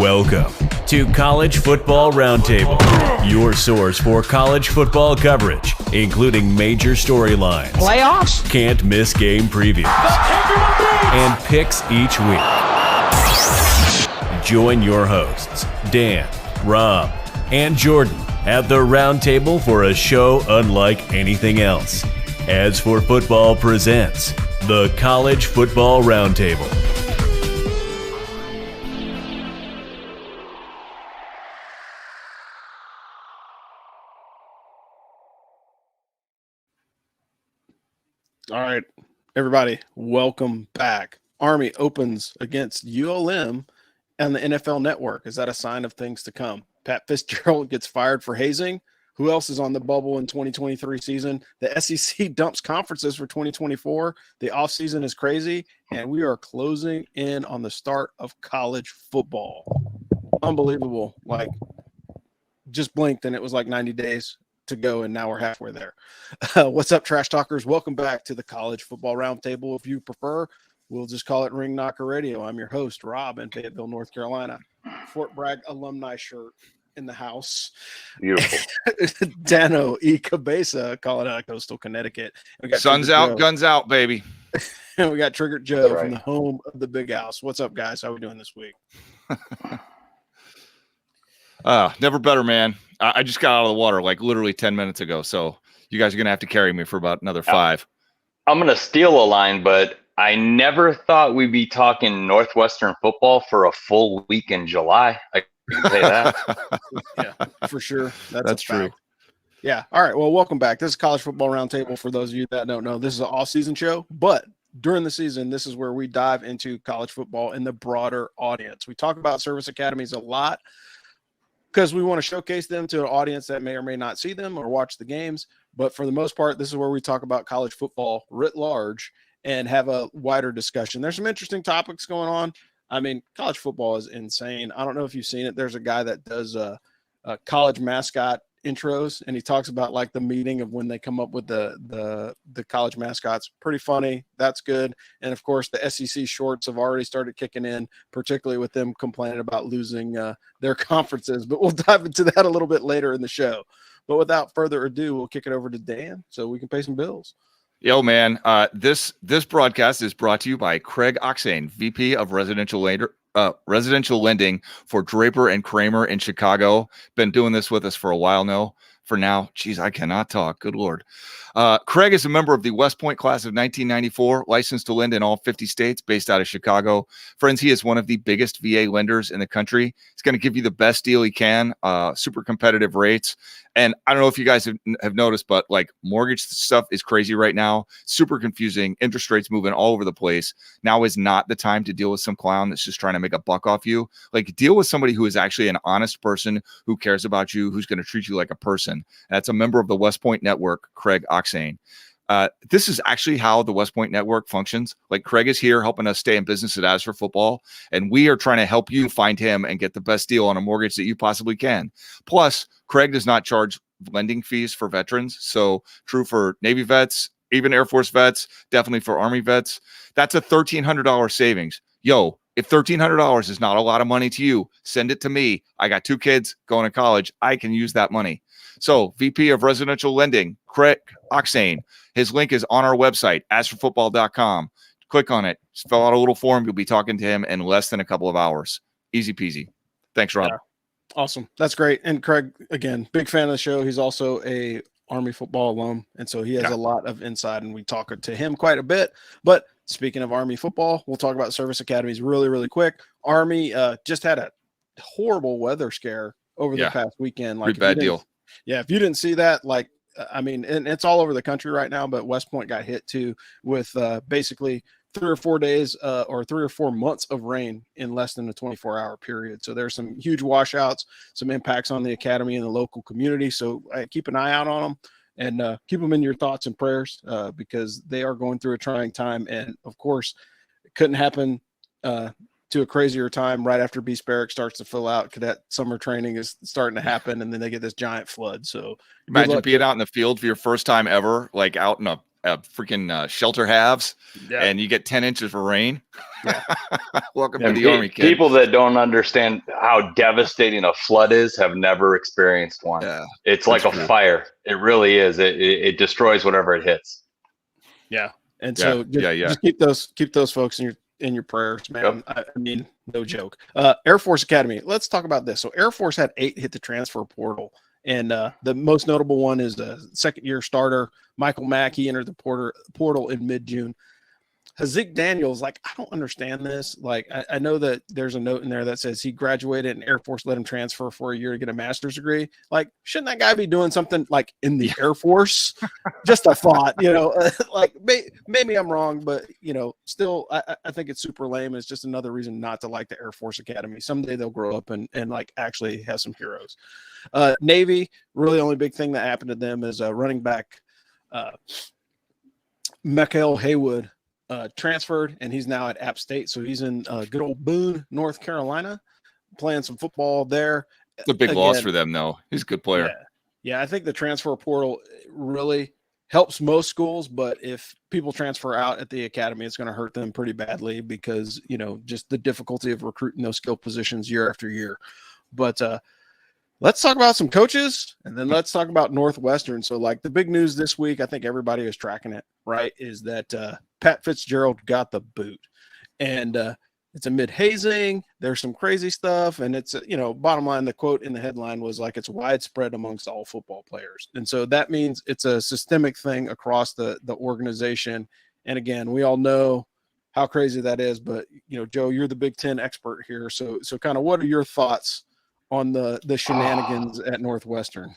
Welcome to College Football Roundtable, your source for college football coverage, including major storylines, playoffs, can't miss game previews, and picks each week. Join your hosts, Dan, Rob, and Jordan at the Roundtable for a show unlike anything else. As for Football presents the College Football Roundtable. All right, everybody, welcome back. Army opens against ULM and the NFL Network. Is that a sign of things to come? Pat Fitzgerald gets fired for hazing. Who else is on the bubble in 2023 season? The SEC dumps conferences for 2024. The offseason is crazy, and we are closing in on the start of college football. Unbelievable. Like, just blinked, and it was like 90 days to go, and now we're halfway there. What's up, trash talkers? Welcome back to the College Football Roundtable. If you prefer, we'll just call it Ring Knocker Radio. I'm your host, Rob, in Fayetteville, North Carolina. Fort Bragg alumni shirt in the house. Beautiful. Dano E. Cabeza, calling out of Coastal Connecticut. Sun's Triggered out, Joe. guns out, baby. And we got Triggered Joe Right. from the home of the Big House. What's up, guys? How we doing this week? Never better, man. I just got out of the water like literally 10 minutes ago. So you guys are going to have to carry me for about another 5. I'm going to steal a line, but I never thought we'd be talking Northwestern football for a full week in July. I can say that. Yeah, for sure. That's a true. fact. Yeah. All right. Well, welcome back. This is College Football Roundtable. For those of you that don't know, this is an all-season show, but during the season, this is where we dive into college football in the broader audience. We talk about service academies a lot because we want to showcase them to an audience that may or may not see them or watch the games. But for the most part, this is where we talk about college football writ large and have a wider discussion. There's some interesting topics going on. I mean, college football is insane. I don't know if you've seen it. There's a guy that does college mascot intros, and he talks about like the meeting of when they come up with the college mascots. Pretty funny. That's good. And of course, the SEC shorts have already started kicking in, particularly with them complaining about losing their conferences. But we'll dive into that a little bit later in the show. But without further ado, we'll kick it over to Dan so we can pay some bills. Yo, man, this broadcast is brought to you by Craig Oxane, VP of Residential Lending for Draper and Kramer in Chicago. Been doing this with us for a while now. For now, geez, I cannot talk. Good Lord. Craig is a member of the West Point class of 1994, licensed to lend in all 50 states, based out of Chicago. Friends, he is one of the biggest VA lenders in the country. He's going to give you the best deal he can, super competitive rates. And I don't know if you guys have noticed, but like mortgage stuff is crazy right now. Super confusing. Interest rates moving all over the place. Now is not the time to deal with some clown that's just trying to make a buck off you. Like, deal with somebody who is actually an honest person who cares about you, who's going to treat you like a person. And that's a member of the West Point Network, Craig Oxane. This is actually how the West Point Network functions. Like, Craig is here helping us stay in business at As for Football, and we are trying to help you find him and get the best deal on a mortgage that you possibly can. Plus, Craig does not charge lending fees for veterans. So true for Navy vets, even Air Force vets, definitely for Army vets. That's a $1,300 savings. Yo, if $1,300 is not a lot of money to you, send it to me. I got 2 kids going to college. I can use that money. So VP of Residential Lending, Craig Oxane. His link is on our website, asforfootball.com. Click on it. Just fill out a little form. You'll be talking to him in less than a couple of hours. Easy peasy. Thanks, Rob. Yeah. Awesome. That's great. And Craig, again, big fan of the show. He's also a Army football alum, and so he has a lot of insight, and we talk to him quite a bit. But speaking of Army football, we'll talk about service academies really, really quick. Army just had a horrible weather scare over the past weekend. Like, pretty bad deal. Yeah, if you didn't see that, like, I mean, and it's all over the country right now, but West Point got hit too with basically 3 or 4 days or 3 or 4 months of rain in less than a 24-hour period. So there's some huge washouts, some impacts on the academy and the local community. So keep an eye out on them and keep them in your thoughts and prayers because they are going through a trying time. And of course, it couldn't happen to a crazier time right after Beast Barrack starts to fill out. Cadet summer training is starting to happen, and then they get this giant flood. So imagine being out in the field for your first time ever, like out in a freaking shelter halves, Yeah. and you get 10 inches of rain. Yeah. Welcome to And the Army, kid. people that don't understand how devastating a flood is have never experienced one. Yeah, it's like a true. fire. It really is. It destroys whatever it hits. Yeah. And Yeah, so just keep those folks in your prayers, man. Yep. I mean, no joke. Air Force Academy. Let's talk about this. So Air Force had 8 hit the transfer portal. And the most notable one is the second-year starter, Michael Mack. He entered the portal in mid-June. Hazing Daniels, like, I don't understand this. Like, I know that there's a note in there that says he graduated and Air Force let him transfer for a year to get a master's degree. Like, shouldn't that guy be doing something like in the Air Force? Just a thought, like maybe I'm wrong, but still, I think it's super lame. It's just another reason not to like the Air Force Academy. Someday they'll grow up and like actually have some heroes. Navy, really only big thing that happened to them is running back Mikael Haywood transferred, and he's now at App State. So he's in good old Boone, North Carolina, playing some football there. It's a big loss for them, though. He's a good player. Yeah, I think the transfer portal really helps most schools, but if people transfer out at the academy, it's going to hurt them pretty badly because, just the difficulty of recruiting those skill positions year after year. But let's talk about some coaches, and then let's talk about Northwestern. So, like, the big news this week, I think everybody is tracking it, right, is that Pat Fitzgerald got the boot. And it's amid hazing. There's some crazy stuff. And it's, bottom line, the quote in the headline was like, it's widespread amongst all football players. And so that means it's a systemic thing across the organization. And again, we all know how crazy that is. But, Joe, you're the Big Ten expert here. So kind of what are your thoughts on the shenanigans at Northwestern?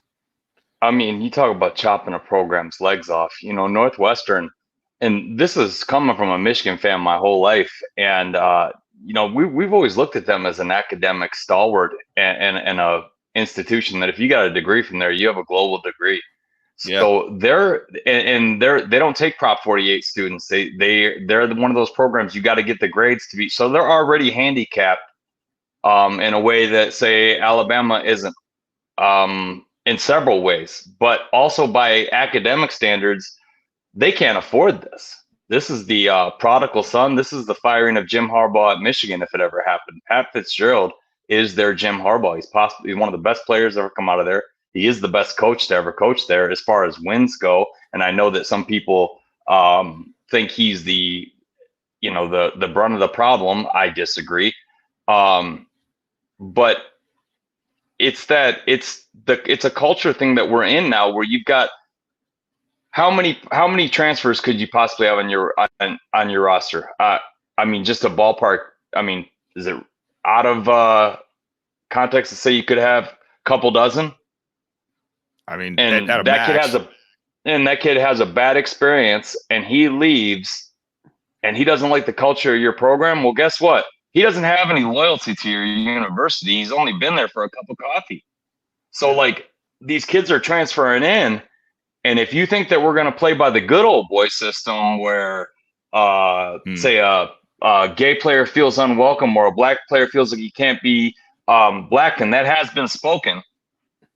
I mean, you talk about chopping a program's legs off. Northwestern, and this is coming from a Michigan fan my whole life. And, we've always looked at them as an academic stalwart and a institution that if you got a degree from there, you have a global degree. Yeah. So they don't take Prop 48 students. They're one of those programs you got to get the grades to be. So they're already handicapped in a way that, say, Alabama isn't, in several ways, but also by academic standards, they can't afford this. This is the prodigal son. This is the firing of Jim Harbaugh at Michigan, if it ever happened. Pat Fitzgerald is their Jim Harbaugh. He's possibly one of the best players to ever come out of there. He is the best coach to ever coach there as far as wins go. And I know that some people think he's the brunt of the problem. I disagree. But it's a culture thing that we're in now, where you've got how many transfers could you possibly have on your roster? I mean, just a ballpark. I mean, is it out of context to say you could have a couple dozen? I mean, and that kid has a bad experience, and he leaves, and he doesn't like the culture of your program. Well, guess what? He doesn't have any loyalty to your university. He's only been there for a cup of coffee. So, like, these kids are transferring in, and if you think that we're going to play by the good old boy system where, say, a gay player feels unwelcome or a black player feels like he can't be black, and that has been spoken.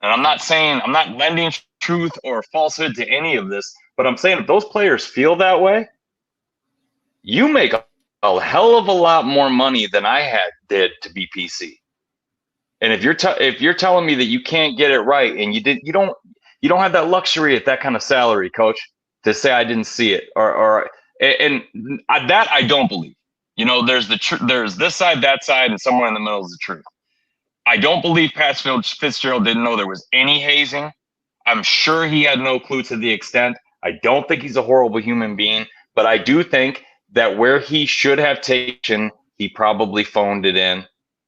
And I'm not lending truth or falsehood to any of this, but I'm saying if those players feel that way, you make a hell of a lot more money than I did to be PC. And if you're telling me that you can't get it right, and you don't have that luxury at that kind of salary, coach, to say I didn't see it, and that I don't believe. There's there's this side, that side, and somewhere in the middle is the truth. I don't believe Pat Fitzgerald didn't know there was any hazing. I'm sure he had no clue to the extent. I don't think he's a horrible human being, but I do think that where he should have taken, he probably phoned it in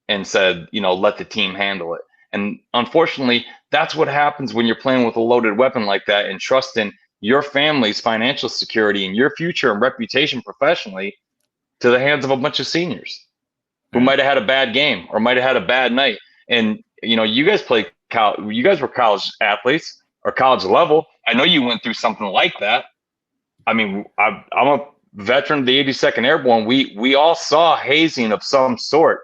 and said, let the team handle it. And unfortunately, that's what happens when you're playing with a loaded weapon like that and trusting your family's financial security and your future and reputation professionally to the hands of a bunch of seniors who might have had a bad game or might have had a bad night. And, you guys you guys were college athletes or college level. I know you went through something like that. I mean, I'm a veteran of the 82nd Airborne. We all saw hazing of some sort.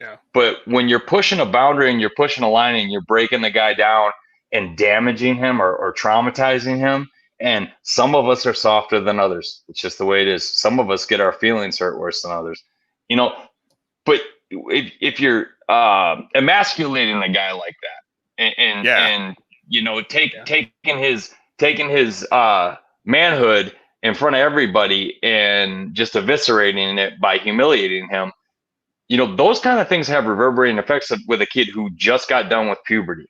Yeah. But when you're pushing a boundary and you're pushing a line and you're breaking the guy down and damaging him or traumatizing him, And some of us are softer than others. It's just the way it is. Some of us get our feelings hurt worse than others, you know. But if you're emasculating a guy like that, and you know, taking his manhood in front of everybody and just eviscerating it by humiliating him, you know, those kind of things have reverberating effects with a kid who just got done with puberty.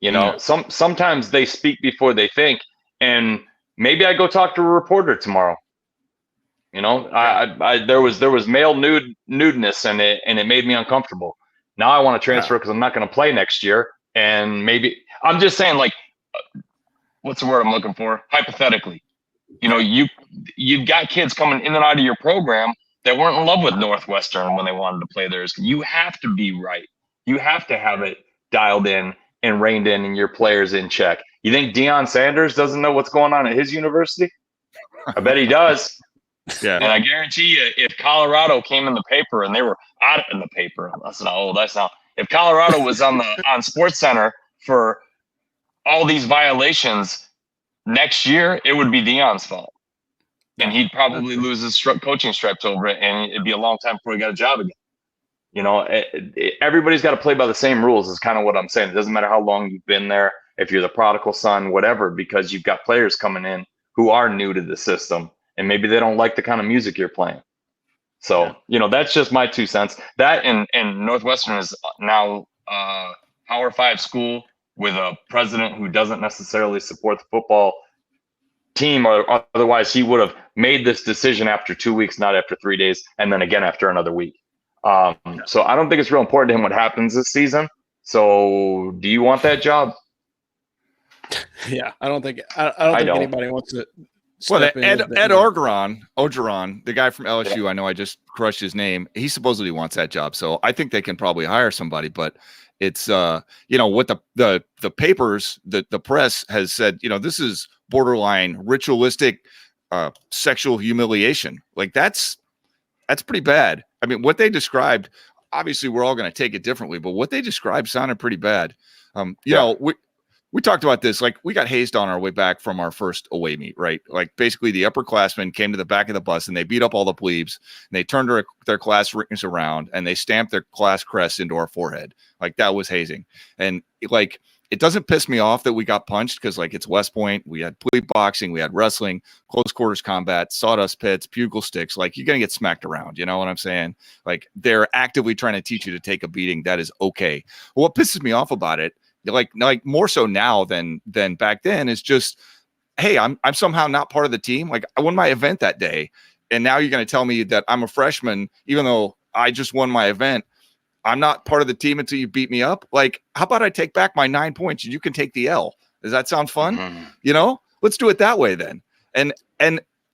You know, sometimes they speak before they think, and maybe I go talk to a reporter tomorrow. You know, there was male nudeness in it, and it made me uncomfortable. Now I want to transfer because I'm not going to play next year, and maybe I'm just saying, like, what's the word I'm looking for? Hypothetically, you know, you've got kids coming in and out of your program that weren't in love with Northwestern when they wanted to play theirs. You have to be right. You have to have it dialed in and reined in and your players in check. You think Deion Sanders doesn't know what's going on at his university? I bet he does. Yeah. And I guarantee you, if Colorado came in the paper and they were out in the paper, that's not old. That's not. If Colorado was on Sports Center for all these violations next year, it would be Deion's fault, and he'd probably lose his coaching stripes over it, and it'd be a long time before he got a job again. You know, everybody's got to play by the same rules is kind of what I'm saying. It doesn't matter how long you've been there, if you're the prodigal son, whatever, because you've got players coming in who are new to the system, and maybe they don't like the kind of music you're playing. So, you know, that's just my 2 cents. That and Northwestern is now a Power 5 school with a president who doesn't necessarily support the football team, or otherwise he would have made this decision after 2 weeks, not after 3 days, and then again after another week. So I don't think it's real important to him what happens this season. So do you want that job? Yeah, I don't think anybody wants to. Well, Ed Orgeron, the guy from LSU, I know I just crushed his name. He supposedly wants that job, so I think they can probably hire somebody. But it's you know, what the papers, the press has said, you know, this is borderline ritualistic sexual humiliation. Like that's pretty bad. I mean, what they described, obviously we're all going to take it differently, but what they described sounded pretty bad. You know, we talked about this, like we got hazed on our way back from our first away meet, right? Like basically the upperclassmen came to the back of the bus and they beat up all the plebes and they turned their class rings around and they stamped their class crest into our forehead. Like that was hazing. And like, it doesn't piss me off that we got punched because like it's West Point. We had plebe boxing, we had wrestling, close quarters combat, sawdust pits, bugle sticks. Like you're going to get smacked around. You know what I'm saying? Like they're actively trying to teach you to take a beating. That is okay. Well, what pisses me off about it, like more so now than back then, is just, hey, I'm somehow not part of the team. Like I won my event that day, and now you're going to tell me that I'm a freshman, even though I just won my event. I'm not part of the team until you beat me up. Like, how about I take back my 9 points and you can take the L? Does that sound fun? Mm-hmm. You know, let's do it that way then. And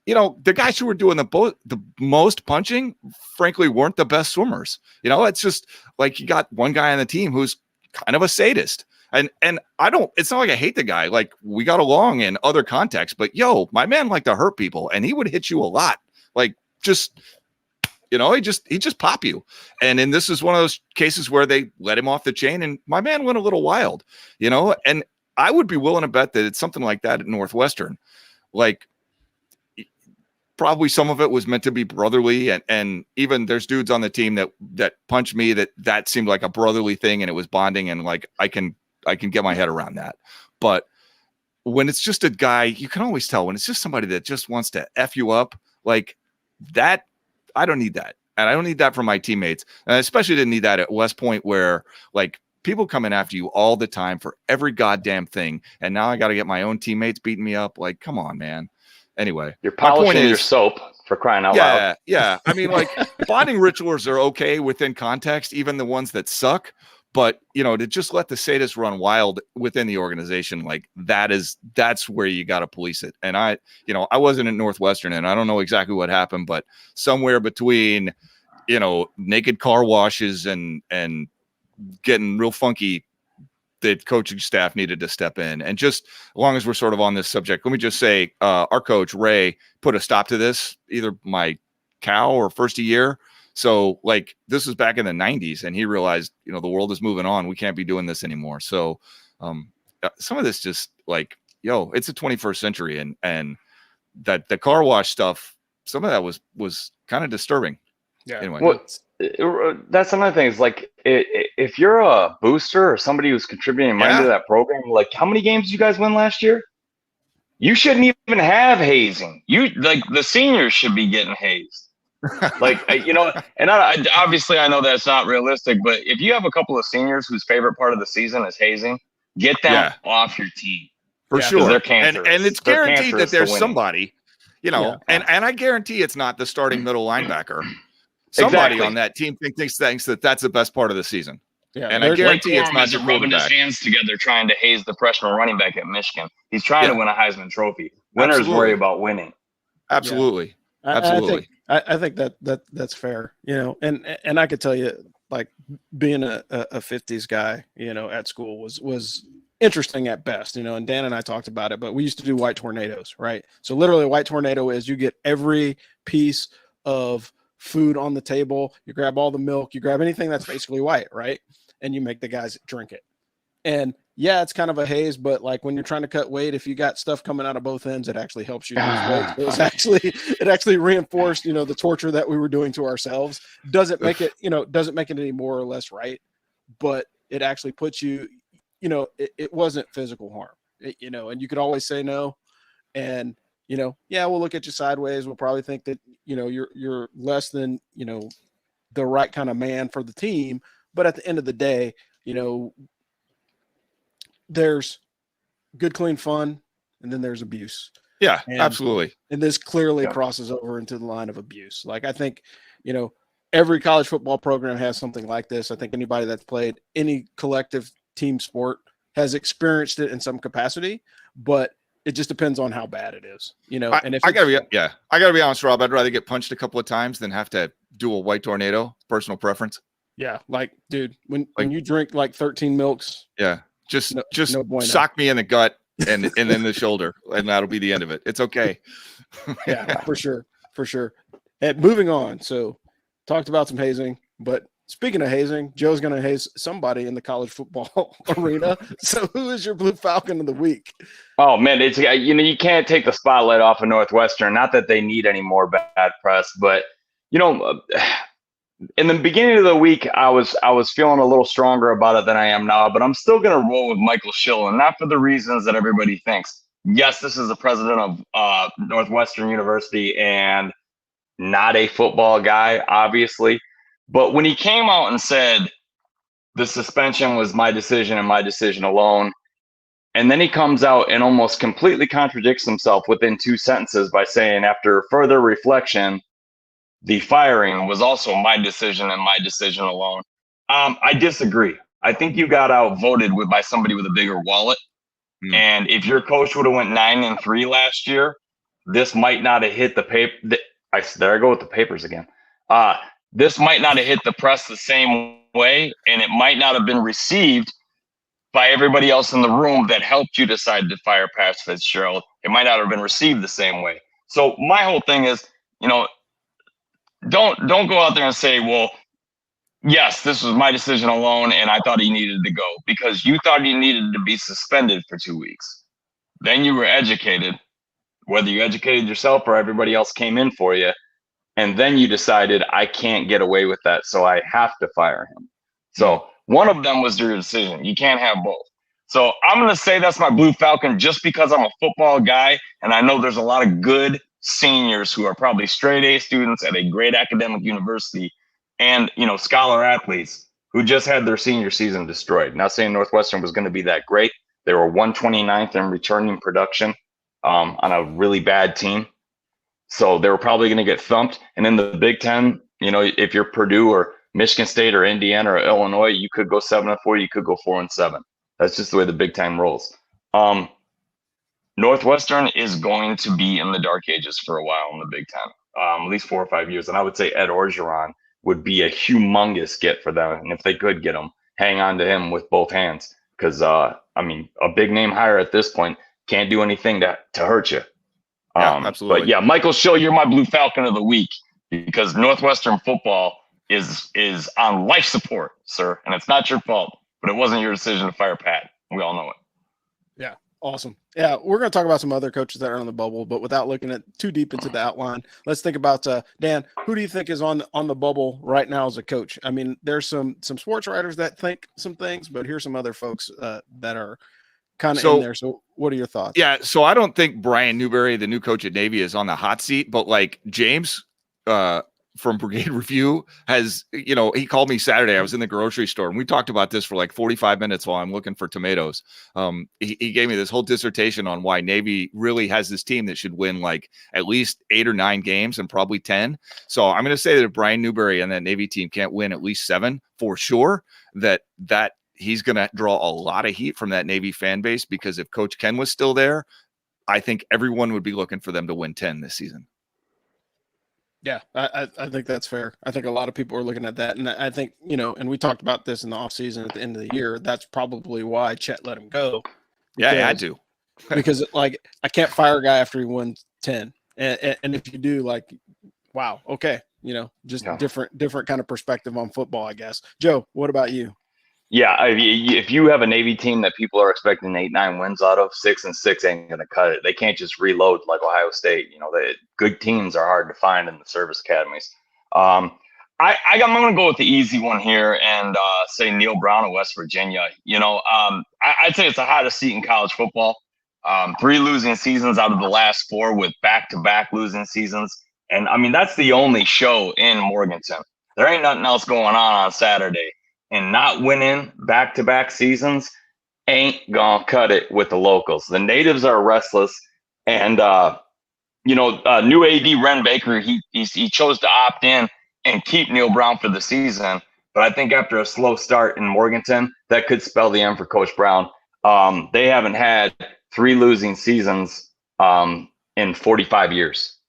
you know, the guys who were doing the most punching, frankly, weren't the best swimmers. You know, it's just like you got one guy on the team who's kind of a sadist. And it's not like I hate the guy. Like we got along in other contexts, but yo, my man liked to hurt people and he would hit you a lot. Like just, you know, he just pop you. And this is one of those cases where they let him off the chain and my man went a little wild, you know, and I would be willing to bet that it's something like that at Northwestern. Like probably some of it was meant to be brotherly. And even there's dudes on the team that punched me that seemed like a brotherly thing and it was bonding. And like, I can get my head around that. But when it's just a guy, you can always tell when it's just somebody that just wants to F you up like that. I don't need that. And I don't need that from my teammates. And I especially didn't need that at West Point where like people coming after you all the time for every goddamn thing. And now I got to get my own teammates beating me up. Like, come on, man. Anyway, you're polishing your soap for crying out loud. Yeah. I mean, like bonding rituals are okay within context, even the ones that suck. But, you know, to just let the sadists run wild within the organization, like that's where you got to police it. And I wasn't at Northwestern and I don't know exactly what happened, but somewhere between, you know, naked car washes and getting real funky, the coaching staff needed to step in. And just as long as we're sort of on this subject, let me just say our coach, Ray, put a stop to this, either my cow or first a year. So like this was back in the 90s and he realized, you know, the world is moving on. We can't be doing this anymore. So some of this just like, yo, it's the 21st century, and that the car wash stuff, some of that was kind of disturbing. Yeah. Anyway, That's another thing. Is like if you're a booster or somebody who's contributing money to that program, like how many games did you guys win last year? You shouldn't even have hazing. You like the seniors should be getting hazed. Like and obviously I know that's not realistic, but if you have a couple of seniors whose favorite part of the season is hazing, get them off your team for sure. They're cancerous. And it's guaranteed that there's somebody, and I guarantee it's not the starting middle linebacker. Somebody on that team thinks that that's the best part of the season. Yeah, and I guarantee it's not just rubbing his hands together trying to haze the freshman running back at Michigan. He's trying to win a Heisman Trophy. Winners worry about winning. Absolutely. Yeah. Absolutely. I think that's fair, and I could tell you, like, being a 50s guy, at school was interesting at best, and Dan and I talked about it, but we used to do white tornadoes, right? So literally a white tornado is you get every piece of food on the table, you grab all the milk, you grab anything that's basically white, right? And you make the guys drink it. And yeah, it's kind of a haze, but like when you're trying to cut weight, if you got stuff coming out of both ends, it actually helps you lose weight. It actually reinforced, the torture that we were doing to ourselves. Doesn't make it any more or less right, but it actually puts you, it wasn't physical harm, and you could always say no. And, we'll look at you sideways. We'll probably think that, you're less than, the right kind of man for the team. But at the end of the day, there's good, clean fun, and then there's abuse. Yeah, absolutely. And this clearly crosses over into the line of abuse. Like, I think, every college football program has something like this. I think anybody that's played any collective team sport has experienced it in some capacity, but it just depends on how bad it is, And if I gotta be honest, Rob, I'd rather get punched a couple of times than have to do a white tornado. Personal preference. Yeah, like, dude, when you drink like 13 milks, just sock me in the gut and then the shoulder, and that'll be the end of it. It's okay. Yeah, for sure. And moving on, so talked about some hazing, but speaking of hazing, Joe's going to haze somebody in the college football arena. So who is your Blue Falcon of the week? Oh, man, it's you can't take the spotlight off of Northwestern. Not that they need any more bad press, but in the beginning of the week, I was feeling a little stronger about it than I am now, but I'm still going to roll with Michael Schill, and not for the reasons that everybody thinks. Yes, this is the president of Northwestern University and not a football guy, obviously. But when he came out and said the suspension was my decision and my decision alone, and then he comes out and almost completely contradicts himself within 2 sentences by saying, after further reflection, the firing was also my decision and my decision alone. I disagree. I think you got outvoted by somebody with a bigger wallet. And if your coach would have went 9-3 last year, this might not have hit the paper. There I go with the papers again. This might not have hit the press the same way, and it might not have been received by everybody else in the room that helped you decide to fire Pat Fitzgerald. It might not have been received the same way. So my whole thing is, don't go out there and say, well, yes, this was my decision alone, and I thought he needed to go, because you thought he needed to be suspended for 2 weeks. Then you were educated, whether you educated yourself or everybody else came in for you. And then you decided, I can't get away with that, so I have to fire him. So one of them was your decision. You can't have both. So I'm going to say that's my Blue Falcon just because I'm a football guy, and I know there's a lot of good seniors who are probably straight A students at a great academic university and, scholar athletes who just had their senior season destroyed. Not saying Northwestern was going to be that great. They were 129th in returning production on a really bad team. So they were probably going to get thumped. And in the Big Ten, if you're Purdue or Michigan State or Indiana or Illinois, you could go 7-4, you could go 4-7. That's just the way the Big Ten rolls. Northwestern is going to be in the dark ages for a while in the Big Ten, at least 4 or 5 years. And I would say Ed Orgeron would be a humongous get for them. And if they could get him, hang on to him with both hands. Because, a big name hire at this point can't do anything to hurt you. Absolutely. But yeah, Michael Schill, you're my Blue Falcon of the week, because Northwestern football is on life support, sir. And it's not your fault, but it wasn't your decision to fire Pat. We all know it. Yeah. Awesome. Yeah, we're going to talk about some other coaches that are on the bubble, but without looking at too deep into the outline, let's think about Dan. Who do you think is on the bubble right now as a coach? I mean, there's some sports writers that think some things, but here's some other folks that are kind of in there. So, what are your thoughts? Yeah, so I don't think Brian Newberry, the new coach at Navy, is on the hot seat, but like James from Brigade Review has, he called me Saturday. I was in the grocery store and we talked about this for like 45 minutes while I'm looking for tomatoes. He gave me this whole dissertation on why Navy really has this team that should win like at least 8 or 9 games and probably 10. So I'm going to say that if Brian Newberry and that Navy team can't win at least 7 for sure, that he's going to draw a lot of heat from that Navy fan base, because if Coach Ken was still there, I think everyone would be looking for them to win 10 this season. Yeah, I think that's fair. I think a lot of people are looking at that. And I think, and we talked about this in the offseason at the end of the year. That's probably why Chet let him go. Yeah, I had to. Because, like, I can't fire a guy after he won 10. And if you do, like, wow, okay, just different kind of perspective on football, I guess. Joe, what about you? Yeah, if you have a Navy team that people are expecting 8-9 wins out of, 6-6 ain't going to cut it. They can't just reload like Ohio State. The good teams are hard to find in the service academies. I'm going to go with the easy one here and say Neil Brown of West Virginia. I'd say it's the hottest seat in college football. 3 losing seasons out of the last 4 with back-to-back losing seasons. And, I mean, that's the only show in Morganton. There ain't nothing else going on Saturday. And not winning back-to-back seasons ain't gonna cut it with the locals. The natives are restless, and new AD Ren Baker, he chose to opt in and keep Neil Brown for the season. But I think after a slow start in Morganton, that could spell the end for Coach Brown. They haven't had 3 losing seasons in 45 years.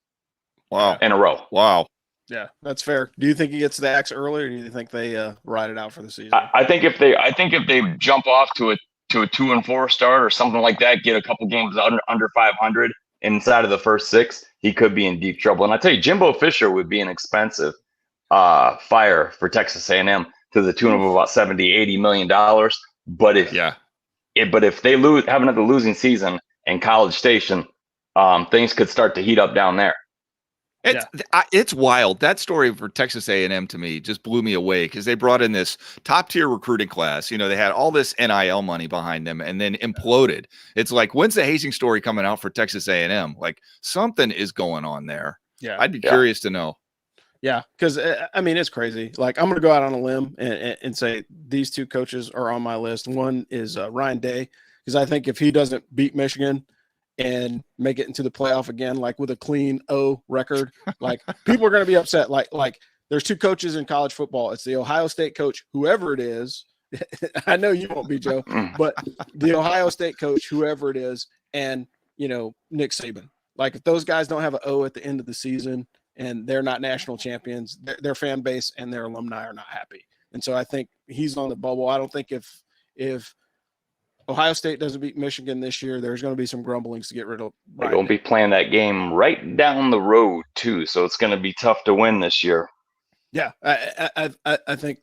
Wow! In a row. Wow. Yeah, that's fair. Do you think he gets the axe early, or do you think they ride it out for the season? I think if they jump off to a 2-4 start or something like that, get a couple games under 500 inside of the first 6, he could be in deep trouble. And I tell you, Jimbo Fisher would be an expensive fire for Texas A&M to the tune of about $70-80 million. But if they have another losing season in College Station, things could start to heat up down there. It's wild. That story for Texas A&M to me just blew me away, because they brought in this top tier recruiting class. They had all this NIL money behind them and then imploded. It's like, when's the hazing story coming out for Texas A&M? Like, something is going on there. Yeah, I'd be curious to know. Yeah, because I mean, it's crazy. Like, I'm going to go out on a limb and say these 2 coaches are on my list. One is Ryan Day, because I think if he doesn't beat Michigan and make it into the playoff again, like with a clean O record, like, people are going to be upset. Like there's 2 coaches in college football. It's the Ohio State coach, whoever it is. I know you won't be, Joe, but the Ohio State coach, whoever it is, and, Nick Saban. Like, if those guys don't have an O at the end of the season and they're not national champions, their fan base and their alumni are not happy. And so I think he's on the bubble. I don't think if Ohio State doesn't beat Michigan this year, there's going to be some grumblings to get rid of. They're going to be playing that game right down the road too, so it's going to be tough to win this year. Yeah, I think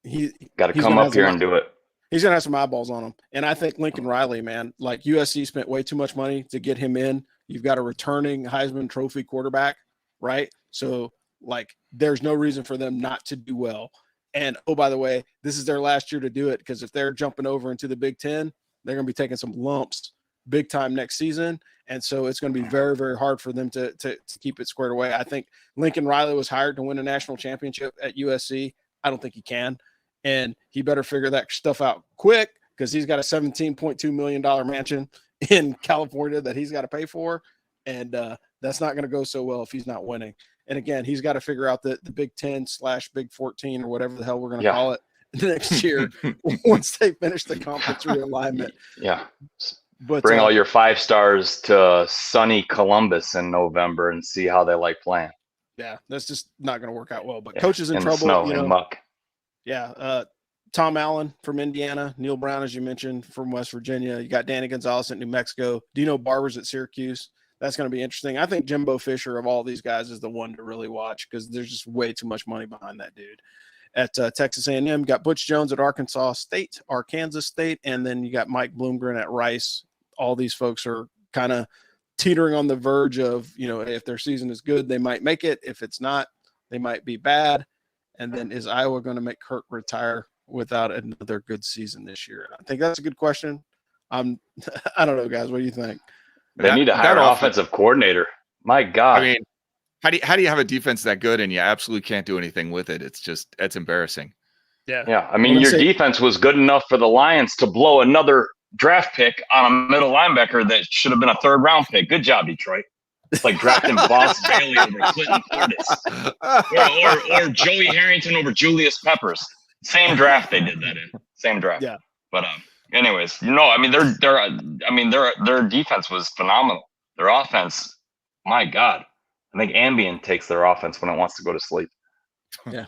he got to come up here and do it. He's going to have some eyeballs on him, and I think Lincoln Riley, man, like, USC spent way too much money to get him in. You've got a returning Heisman Trophy quarterback, right? So, like, there's no reason for them not to do well. And, oh, by the way, this is their last year to do it, because if they're jumping over into the Big Ten, they're going to be taking some lumps big time next season. And so it's going to be very, very hard for them to keep it squared away. I think Lincoln Riley was hired to win a national championship at USC. I don't think he can. And he better figure that stuff out quick, because he's got a $17.2 million mansion in California that he's got to pay for. And that's not going to go so well if he's not winning. And again, he's got to figure out the Big 10/Big 14 or whatever the hell we're going to call it next year once they finish the conference realignment. Yeah. But bring all your 5 stars to sunny Columbus in November and see how they like playing. Yeah, that's just not going to work out well. But coaches in trouble, snow, and muck. Yeah, Tom Allen from Indiana, Neil Brown, as you mentioned, from West Virginia. You got Danny Gonzalez at New Mexico. Dino Barbers at Syracuse. That's going to be interesting. I think Jimbo Fisher of all these guys is the one to really watch, because there's just way too much money behind that dude. At Texas A&M, you got Butch Jones at Arkansas State, and then you got Mike Bloomgren at Rice. all these folks are kind of teetering on the verge of, if their season is good, they might make it. If it's not, they might be bad. And then is Iowa going to make Kirk retire without another good season this year? I think that's a good question. I don't know, guys. What do you think? They need to hire an offensive coordinator. My God. I mean, how do you have a defense that good and you absolutely can't do anything with it? It's embarrassing. Yeah. I mean, your defense was good enough for the Lions to blow another draft pick on a middle linebacker that should have been a 3rd round pick. Good job, Detroit. It's like drafting Boss Bailey over Clinton Portis, or Joey Harrington over Julius Peppers. Same draft they did that in. Same draft. Yeah. But anyways, I mean, their defense was phenomenal. Their offense, my God, I think Ambien takes their offense when it wants to go to sleep. Yeah.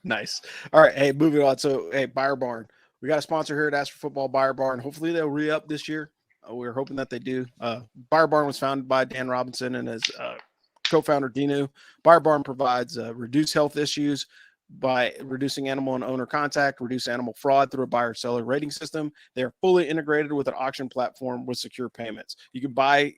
Nice. All right. Hey, moving on. So, hey, Buyer Barn. We got a sponsor here at Ask for Football, Buyer Barn. Hopefully they'll re-up this year. We're hoping that they do. Buyer Barn was founded by Dan Robinson and his co-founder, Dinu. Buyer Barn provides reduced health issues by reducing animal and owner contact, reduce animal fraud through a buyer-seller rating system. They are fully integrated with an auction platform with secure payments. You can buy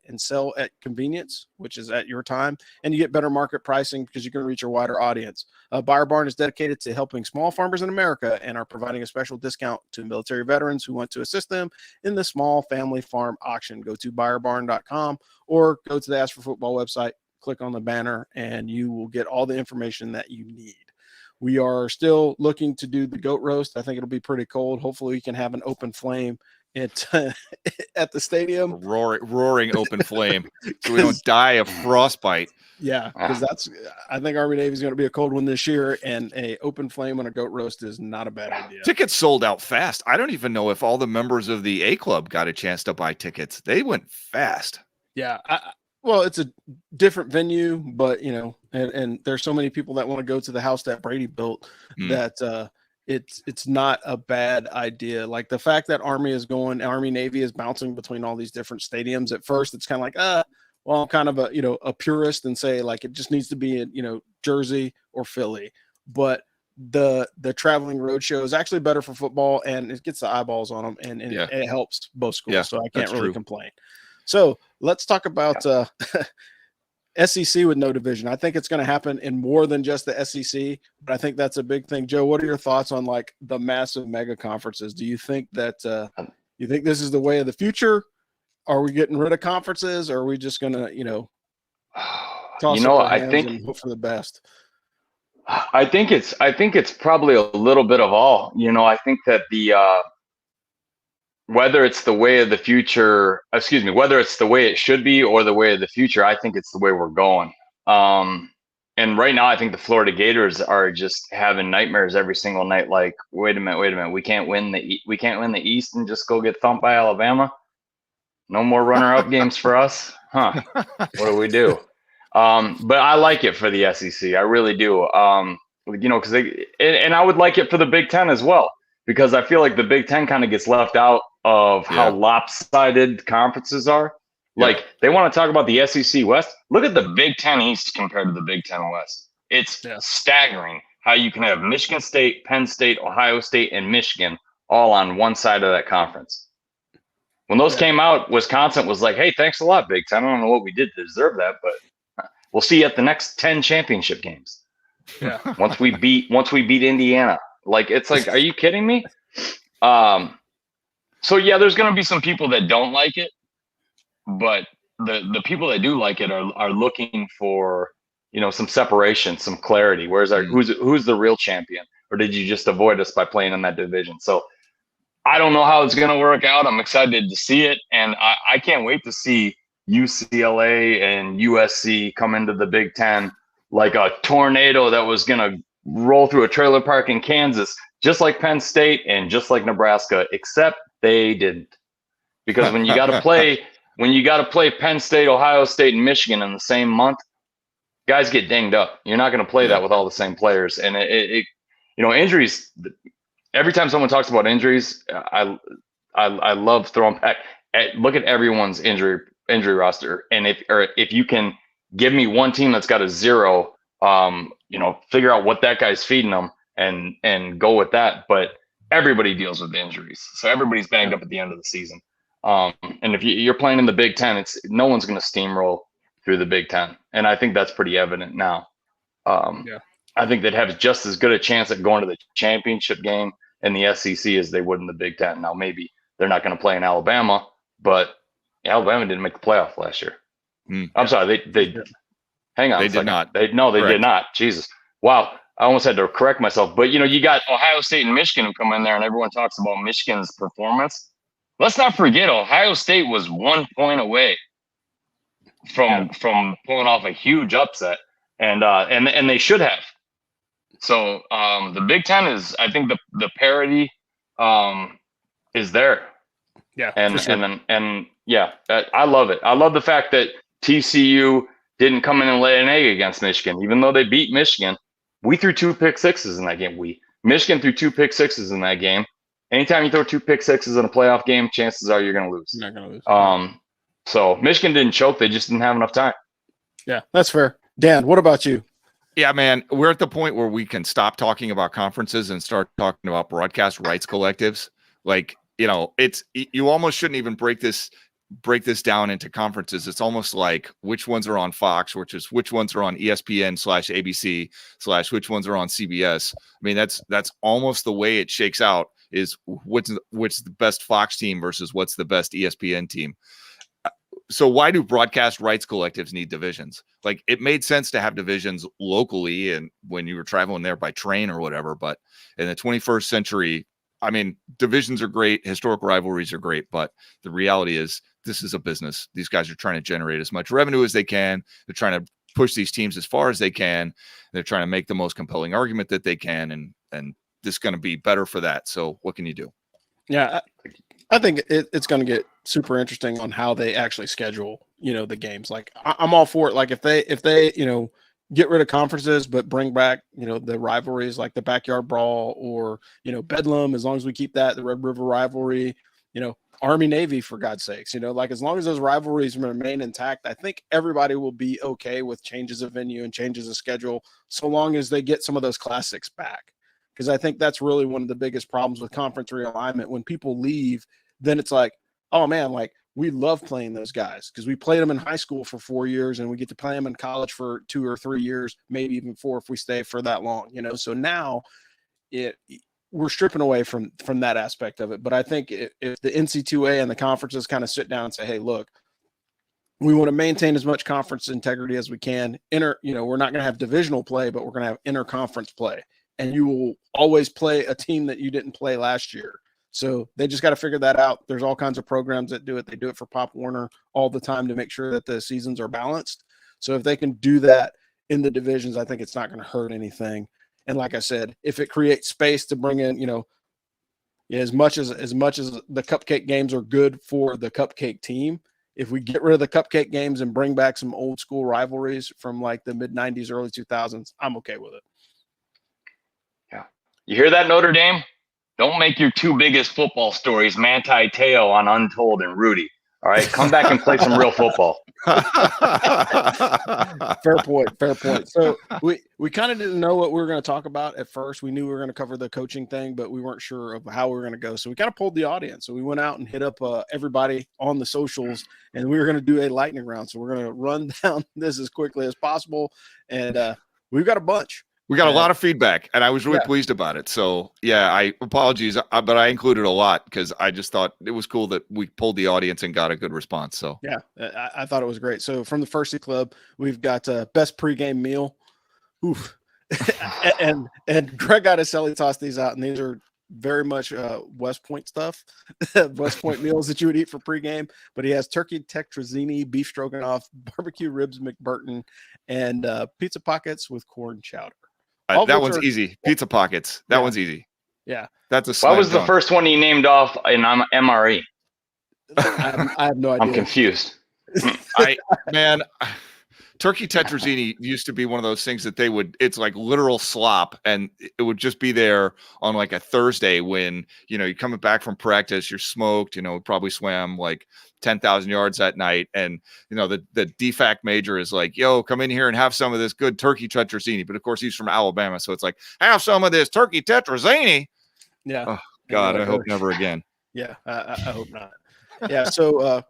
and sell at convenience, which is at your time, and you get better market pricing because you can reach a wider audience. Buyer Barn is dedicated to helping small farmers in America and are providing a special discount to military veterans who want to assist them in the small family farm auction. Go to buyerbarn.com or go to the Ask for Football website, click on the banner, and you will get all the information that you need. We are still looking to do the goat roast. I think it'll be pretty cold. Hopefully we can have an open flame at the stadium. Roaring open flame so we don't die of frostbite. Yeah, because I think Army Navy is going to be a cold one this year, and a open flame on a goat roast is not a bad idea. Tickets sold out fast. I don't even know if all the members of the A Club got a chance to buy tickets. They went fast. Yeah, well, it's a different venue, but and there's so many people that want to go to the house that Brady built that it's not a bad idea. Like the fact that Army Navy is bouncing between all these different stadiums. At first, it's kind of like, well, I'm kind of a purist and say like it just needs to be in Jersey or Philly, but the traveling road show is actually better for football and it gets the eyeballs on them and it helps both schools. Yeah, so I can't really complain. So let's talk about SEC with no division. I think it's going to happen in more than just the SEC, but I think that's a big thing. Joe, what are your thoughts on like the massive mega conferences? Do you think that you think this is the way of the future? Are we getting rid of conferences, or are we just going to toss up our hands and hope for the best? I think it's probably a little bit of all. I think that whether it's the way of the future, whether it's the way it should be or the way of the future, I think it's the way we're going. And right now, I think the Florida Gators are just having nightmares every single night. Like, wait a minute, we can't win the East and just go get thumped by Alabama. No more runner-up games for us, huh? What do we do? But I like it for the SEC. I really do. Because and I would like it for the Big Ten as well, because I feel like the Big Ten kind of gets left out of how lopsided conferences are. Like they want to talk about the SEC West. Look at the Big Ten East compared to the Big Ten West. It's staggering how you can have Michigan State, Penn State, Ohio State, and Michigan all on one side of that conference. When those came out, Wisconsin was like, hey, thanks a lot, Big Ten. I don't know what we did to deserve that, but we'll see you at the next 10 championship games. Yeah. Once we beat Indiana. Like, it's like, are you kidding me? So yeah, there's going to be some people that don't like it, but the people that do like it are looking for, some separation, some clarity. Where's who's the real champion? Or did you just avoid us by playing in that division? So I don't know how it's going to work out. I'm excited to see it. And I can't wait to see UCLA and USC come into the Big Ten like a tornado that was going to roll through a trailer park in Kansas, just like Penn State and just like Nebraska, except they didn't. Because when you got to play Penn State, Ohio State, and Michigan in the same month, guys get dinged up. You're not going to play that with all the same players. And injuries. Every time someone talks about injuries, I love throwing back. Look at everyone's injury roster, and if you can give me one team that's got a 0, figure out what that guy's feeding them and go with that. But everybody deals with injuries. So everybody's banged up at the end of the season. And if you're playing in the Big Ten, no one's going to steamroll through the Big Ten. And I think that's pretty evident now. I think they'd have just as good a chance at going to the championship game in the SEC as they would in the Big Ten. Now, maybe they're not going to play in Alabama, but Alabama didn't make the playoff last year. I'm sorry, they hang on. They did not. They did not. Jesus. Wow. I almost had to correct myself. But, you got Ohio State and Michigan who come in there, and everyone talks about Michigan's performance. Let's not forget, Ohio State was 1 point away from pulling off a huge upset, and they should have. So the Big Ten is, I think, the parity is there. Yeah, and for sure. I love it. I love the fact that TCU didn't come in and lay an egg against Michigan, even though they beat Michigan. We threw 2 pick sixes in that game. Michigan threw 2 pick sixes in that game. Anytime you throw 2 pick sixes in a playoff game, chances are you're going to lose. You're not going to lose. So Michigan didn't choke. They just didn't have enough time. Yeah, that's fair. Dan, what about you? Yeah, man, we're at the point where we can stop talking about conferences and start talking about broadcast rights collectives. Like, it's, you almost shouldn't even break this down into conferences. It's almost like which ones are on Fox, which ones are on ESPN/ABC/ which ones are on CBS. I mean, that's almost the way it shakes out, is what's the best Fox team versus what's the best ESPN team. So why do broadcast rights collectives need divisions? Like, it made sense to have divisions locally and when you were traveling there by train or whatever, but in the 21st century, I mean, divisions are great, historic rivalries are great, but the reality is this is a business. These guys are trying to generate as much revenue as they can. They're trying to push these teams as far as they can. They're trying to make the most compelling argument that they can, and this is going to be better for that. So what can you do? Yeah, I think it's going to get super interesting on how they actually schedule, the games. Like, I'm all for it. Like, if they get rid of conferences, but bring back, the rivalries, like the backyard brawl, or, Bedlam, as long as we keep that, the Red River rivalry, Army Navy, for God's sakes, like, as long as those rivalries remain intact, I think everybody will be okay with changes of venue and changes of schedule, so long as they get some of those classics back. Because I think that's really one of the biggest problems with conference realignment. When people leave, then it's like, oh man, like, we love playing those guys because we played them in high school for 4 years, and we get to play them in college for 2 or 3 years, maybe even 4 if we stay for that long, So now we're stripping away from that aspect of it. But I think if the NC2A and the conferences kind of sit down and say, hey, look, we want to maintain as much conference integrity as we can. We're not going to have divisional play, but we're going to have interconference play. And you will always play a team that you didn't play last year. So they just got to figure that out. There's all kinds of programs that do it. They do it for Pop Warner all the time to make sure that the seasons are balanced. So if they can do that in the divisions, I think it's not going to hurt anything. And like I said, if it creates space to bring in, as much as the cupcake games are good for the cupcake team, if we get rid of the cupcake games and bring back some old school rivalries from like the mid 90s, early 2000s, I'm okay with it. Yeah. You hear that, Notre Dame? Don't make your 2 biggest football stories Manti Te'o on Untold and Rudy. All right, come back and play some real football. Fair point. So we kind of didn't know what we were going to talk about at first. We knew we were going to cover the coaching thing, but we weren't sure of how we were going to go. So we kind of pulled the audience. So we went out and hit up everybody on the socials, and we were going to do a lightning round. So we're going to run down this as quickly as possible, and we've got a bunch. We got a lot of feedback, and I was really pleased about it. So, I apologies, but I included a lot because I just thought it was cool that we pulled the audience and got a good response. So, I thought it was great. So, from the Firsty Club, we've got best pregame meal. Oof. and Greg got his celly toss these out, and these are very much West Point stuff, West Point meals that you would eat for pregame. But he has turkey tetrazzini, beef stroganoff, barbecue ribs McBurton, and pizza pockets with corn chowder. That one's easy. Pizza pockets. That one's easy. Yeah. That's a slam What was the dunk. first one he named off in MRE? I have no idea. I'm confused. Turkey tetrazzini used to be one of those things that it's like literal slop, and it would just be there on like a Thursday when, you're coming back from practice, you're smoked, probably swam like 10,000 yards that night. And, the DFAC major is like, yo, come in here and have some of this good turkey tetrazzini. But of course he's from Alabama. So it's like, have some of this turkey tetrazzini. Yeah. God, I hope never again. Yeah, I hope not. Yeah, so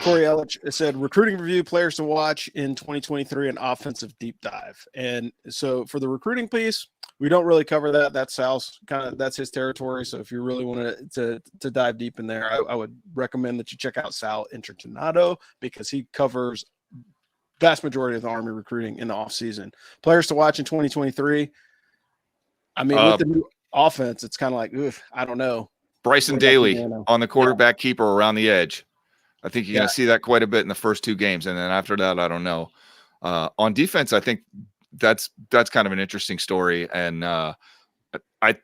Corey Ellich said recruiting review, players to watch in 2023, and offensive deep dive. And so for the recruiting piece, we don't really cover that. That's Sal's that's his territory. So if you really want to dive deep in there, I would recommend that you check out Sal Intertonato because he covers vast majority of the Army recruiting in the off season. Players to watch in 2023. I mean, with the new offense, it's kind of like, I don't know. Bryson Daly on the quarterback keeper around the edge. I think you're going to see that quite a bit in the first two games. And then after that, I don't know. On defense, I think that's kind of an interesting story. And let's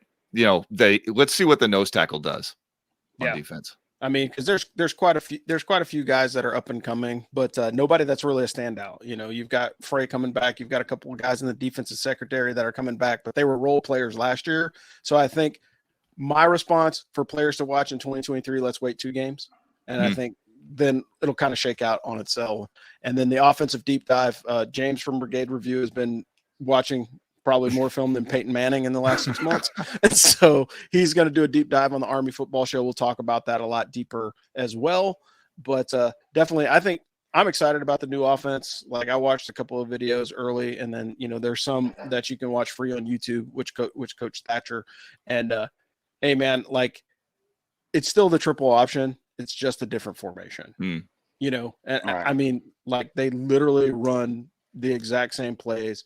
see what the nose tackle does on defense. I mean, because there's quite a few guys that are up and coming, but nobody that's really a standout. You know, you've got Frey coming back. You've got a couple of guys in the defensive secretary that are coming back, but they were role players last year. So I think my response for players to watch in 2023, let's wait 2 games. And I think then it'll kind of shake out on itself. And then the offensive deep dive, James from Brigade Review has been watching probably more film than Peyton Manning in the last 6 months. And so he's going to do a deep dive on the Army football show. We'll talk about that a lot deeper as well. But definitely, I think I'm excited about the new offense. Like I watched a couple of videos early, and then, there's some that you can watch free on YouTube, which Coach Thatcher. And hey man, like it's still the triple option. It's just a different formation, and right. I mean, like they literally run the exact same plays.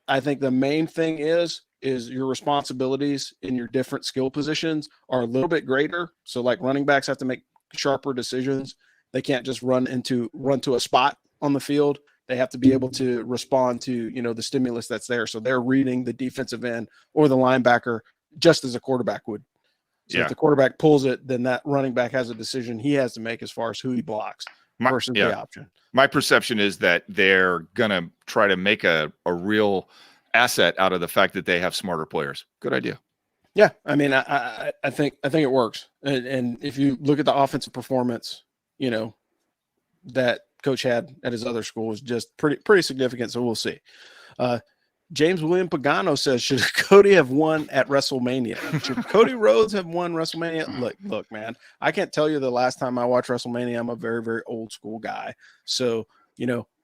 I think the main thing is your responsibilities in your different skill positions are a little bit greater. So like running backs have to make sharper decisions. They can't just run to a spot on the field. They have to be able to respond to, the stimulus that's there. So they're reading the defensive end or the linebacker just as a quarterback would. So if the quarterback pulls it, then that running back has a decision he has to make as far as who he blocks versus the option. My perception is that they're going to try to make a real asset out of the fact that they have smarter players. Good idea. Yeah. I mean, I think it works. And if you look at the offensive performance, that coach had at his other school was just pretty significant. So we'll see. James William Pagano says, should Cody have won at WrestleMania? Should Cody Rhodes have won WrestleMania? Look, man, I can't tell you the last time I watched WrestleMania. I'm a very, very old school guy. So,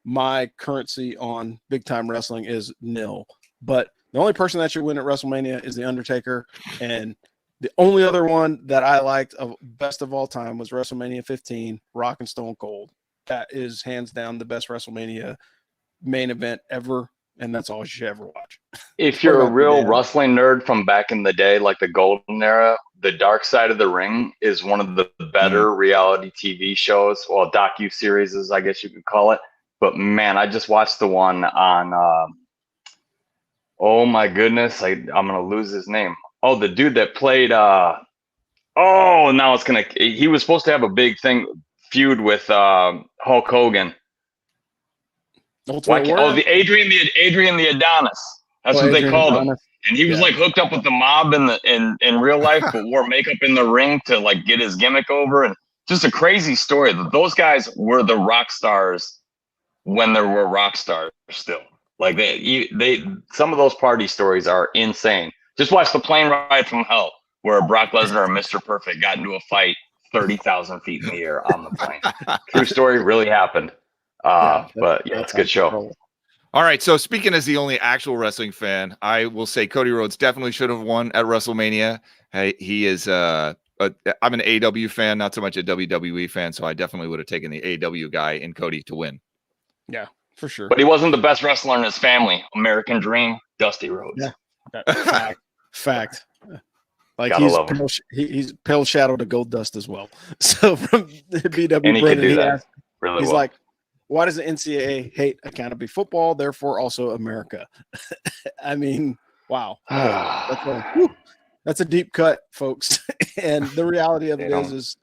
my currency on big time wrestling is nil. But the only person that should win at WrestleMania is The Undertaker. And the only other one that I liked of best of all time was WrestleMania 15, Rock and Stone Cold. That is hands down the best WrestleMania main event ever. And that's all you should ever watch. If you're a real wrestling nerd from back in the day, like the golden era, the Dark Side of the Ring is one of the better reality TV shows. Well, docu-series, I guess you could call it. But man, I just watched the one on, oh my goodness, I'm going to lose his name. Oh, the dude that played, he was supposed to have a big feud with Hulk Hogan. The Adrian the Adonis. That's what they called him. And he was like hooked up with the mob in real life, but wore makeup in the ring to like get his gimmick over. And just a crazy story. Those guys were the rock stars when there were rock stars still. Like they some of those party stories are insane. Just watch the plane ride from hell, where Brock Lesnar and Mr. Perfect got into a fight 30,000 feet in the air on the plane. True story, really happened. It's a good show. All right. So speaking as the only actual wrestling fan, I will say Cody Rhodes definitely should have won at WrestleMania. He is I'm an AEW fan, not so much a WWE fan. So I definitely would have taken the AEW guy in Cody to win. Yeah, for sure. But he wasn't the best wrestler in his family. American Dream, Dusty Rhodes. Yeah. Fact. Like he's pale shadow to gold dust as well. So from BW, and he could do that. He's like, why does the NCAA hate accountability football? Therefore, also America. I mean, wow, that's a deep cut, folks. And the reality of it is,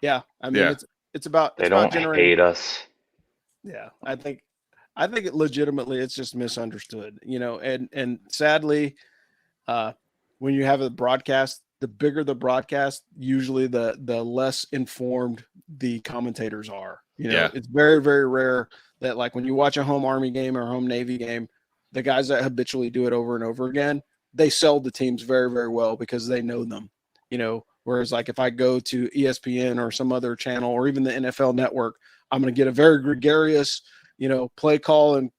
it's about they don't hate us. Yeah, I think it legitimately it's just misunderstood, and sadly, when you have a broadcast, the bigger the broadcast, usually the less informed the commentators are. It's very, very rare that like when you watch a home Army game or a home Navy game, the guys that habitually do it over and over again, they sell the teams very, very well because they know them, whereas like if I go to ESPN or some other channel or even the NFL network, I'm going to get a very gregarious, play call and,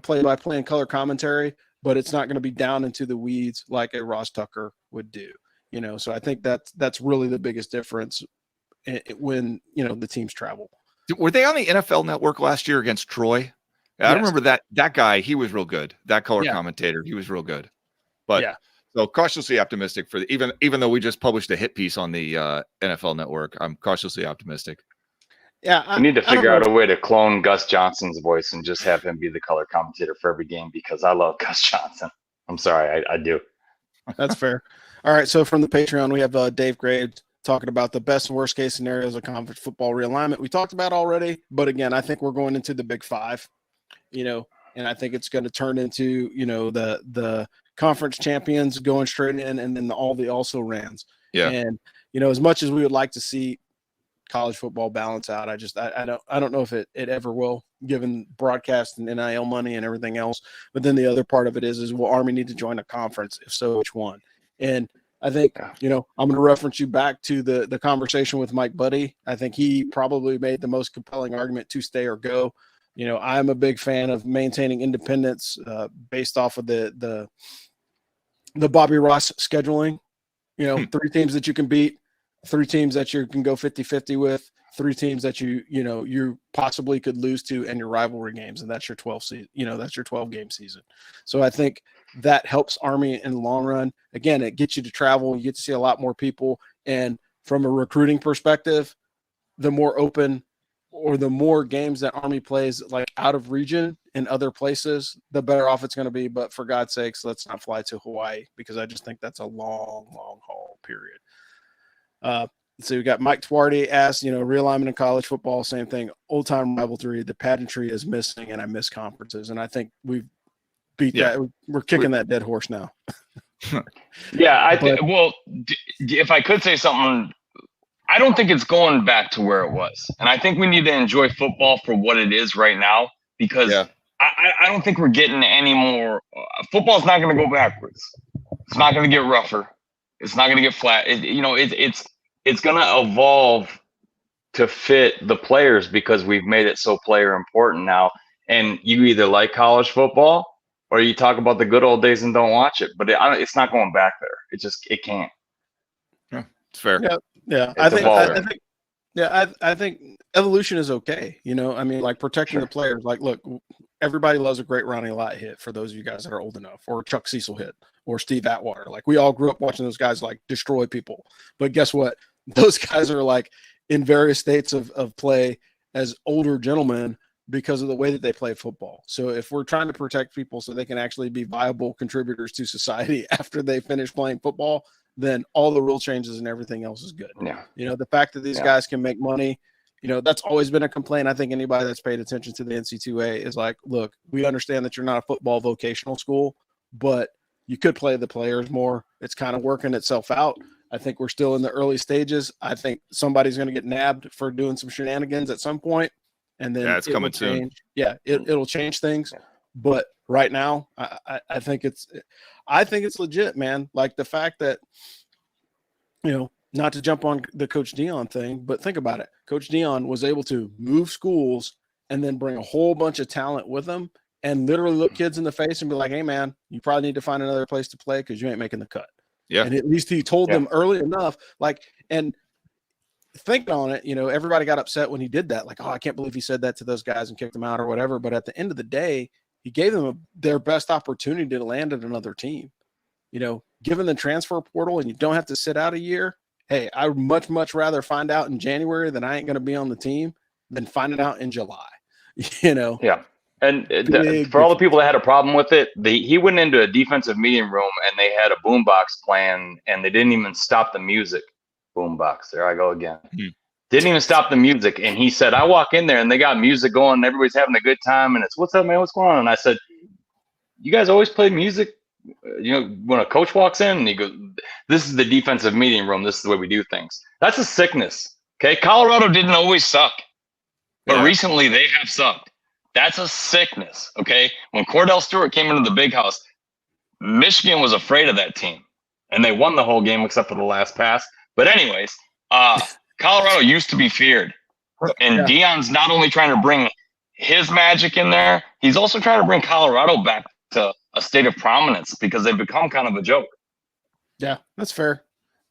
play by play and color commentary, but it's not going to be down into the weeds like a Ross Tucker would do, so I think that's really the biggest difference when, the teams travel. Were they on the NFL network last year against Troy? I remember that guy. He was real good. That color commentator, he was real good. But so cautiously optimistic for even though we just published a hit piece on the NFL network, I'm cautiously optimistic. Yeah, we need to figure out a way to clone Gus Johnson's voice and just have him be the color commentator for every game because I love Gus Johnson. I'm sorry, I do. That's fair. All right, so from the Patreon, we have Dave Graves talking about the best and worst case scenarios of college football realignment. We talked about already, but again, I think we're going into the Big Five, and I think it's going to turn into, the conference champions going straight in and then all the also rans. Yeah. And, as much as we would like to see college football balance out, I don't know if it ever will, given broadcast and NIL money and everything else. But then the other part of it is will Army need to join a conference? If so, which one? And I think, I'm going to reference you back to the conversation with Mike Buddy. I think he probably made the most compelling argument to stay or go. I'm a big fan of maintaining independence based off of the Bobby Ross scheduling. 3 teams that you can beat, 3 teams that you can go 50-50 with, 3 teams that you possibly could lose to, and your rivalry games, and that's your 12 season. That's your 12 game season. So I think that helps Army in the long run. Again, it gets you to travel, you get to see a lot more people, and from a recruiting perspective, the more open or the more games that Army plays like out of region in other places, the better off it's going to be. But for God's sakes, let's not fly to Hawaii because I just think that's a long, long haul period. So we got Mike Twardy asked, realignment in college football, same thing, old time rivalry, the pageantry is missing, and I miss conferences. And I think we've beat that. We're kicking that dead horse now. Yeah, well, if I could say something, I don't think it's going back to where it was. And I think we need to enjoy football for what it is right now because I don't think we're getting any more. Football's not going to go backwards. It's not going to get rougher. It's not going to get flat. It's going to evolve to fit the players because we've made it so player important now. And you either like college football or you talk about the good old days and don't watch it. But it's not going back there. It can't. Yeah, it's fair. Yeah. I think evolution is okay. Like protecting the players. Like, look, everybody loves a great Ronnie Lott hit for those of you guys that are old enough, or Chuck Cecil hit, or Steve Atwater. Like we all grew up watching those guys like destroy people. But guess what? Those guys are like in various states of play as older gentlemen because of the way that they play football. So if we're trying to protect people so they can actually be viable contributors to society after they finish playing football, then all the rule changes and everything else is good. Yeah. The fact that these guys can make money, that's always been a complaint. I think anybody that's paid attention to the NC2A is like, look, we understand that you're not a football vocational school, but you could play the players more. It's kind of working itself out. I think we're still in the early stages. I think somebody's going to get nabbed for doing some shenanigans at some point, and then it's coming soon. Yeah, it'll change things. But right now, I think it's legit, man. Like the fact that, not to jump on the Coach Dion thing, but think about it. Coach Dion was able to move schools and then bring a whole bunch of talent with him and literally look kids in the face and be like, hey, man, you probably need to find another place to play because you ain't making the cut. Yeah. And at least he told them early enough, and thinking on it, everybody got upset when he did that. Like, oh, I can't believe he said that to those guys and kicked them out or whatever. But at the end of the day, he gave them their best opportunity to land at another team. Given the transfer portal and you don't have to sit out a year, hey, I would much, much rather find out in January that I ain't going to be on the team than find it out in July, Yeah. And for all the people that had a problem with it, he went into a defensive meeting room and they had a boombox playing and they didn't even stop the music. Boombox. There I go again. Didn't even stop the music. And he said, I walk in there and they got music going and everybody's having a good time. And it's, what's up, man? What's going on? And I said, you guys always play music? When a coach walks in and he goes, this is the defensive meeting room. This is the way we do things. That's a sickness. Okay. Colorado didn't always suck, but recently they have sucked. That's a sickness. Okay. When Cordell Stewart came into the big house, Michigan was afraid of that team, and they won the whole game except for the last pass. But anyways, Colorado used to be feared, and Deion's not only trying to bring his magic in there, he's also trying to bring Colorado back to a state of prominence because they've become kind of a joke. Yeah, that's fair.